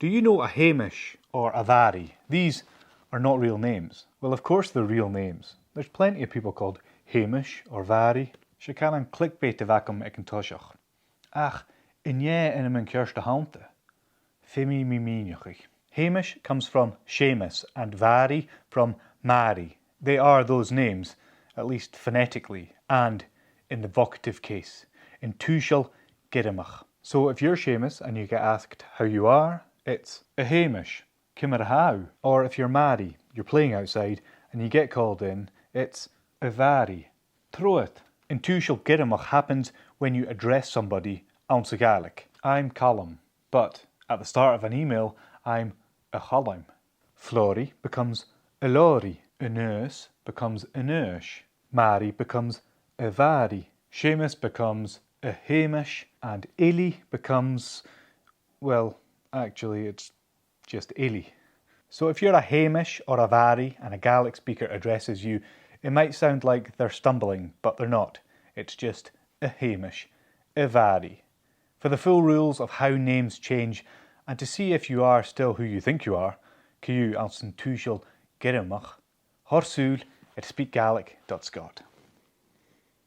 Do you know a Hamish or a Màiri? These are not real names. Well, of course they're real names. There's plenty of people called Hamish or Màiri. She can clickbait vacum ek toshach. Ach, inye in mijn kerste hante. Fimi miminichig. Hamish comes from Seumas and Màiri from Màiri. They are those names, at least phonetically, and in the vocative case, in túshal girimach. So if you're Seumas and you get asked how you are, it's a Hamish, kimmer how. Or if you're Màiri, you're playing outside and you get called in, it's a Màiri. Troit. In túshal girimach happens when you address somebody on SpeakGaelic. I'm Calum, but at the start of an email, I'm a Calum. Flori becomes a Lori. A nurse becomes a nurse. Màiri becomes a Màiri. Seumas becomes a Hamish. And Illy becomes, well, actually it's just Illy. So if you're a Hamish or a Màiri and a Gaelic speaker addresses you, it might sound like they're stumbling, but they're not. It's just a Hamish, a Màiri. For the full rules of how names change and to see if you are still who you think you are, can you answer túshal girimach, horsúl at speakgaelic.scot.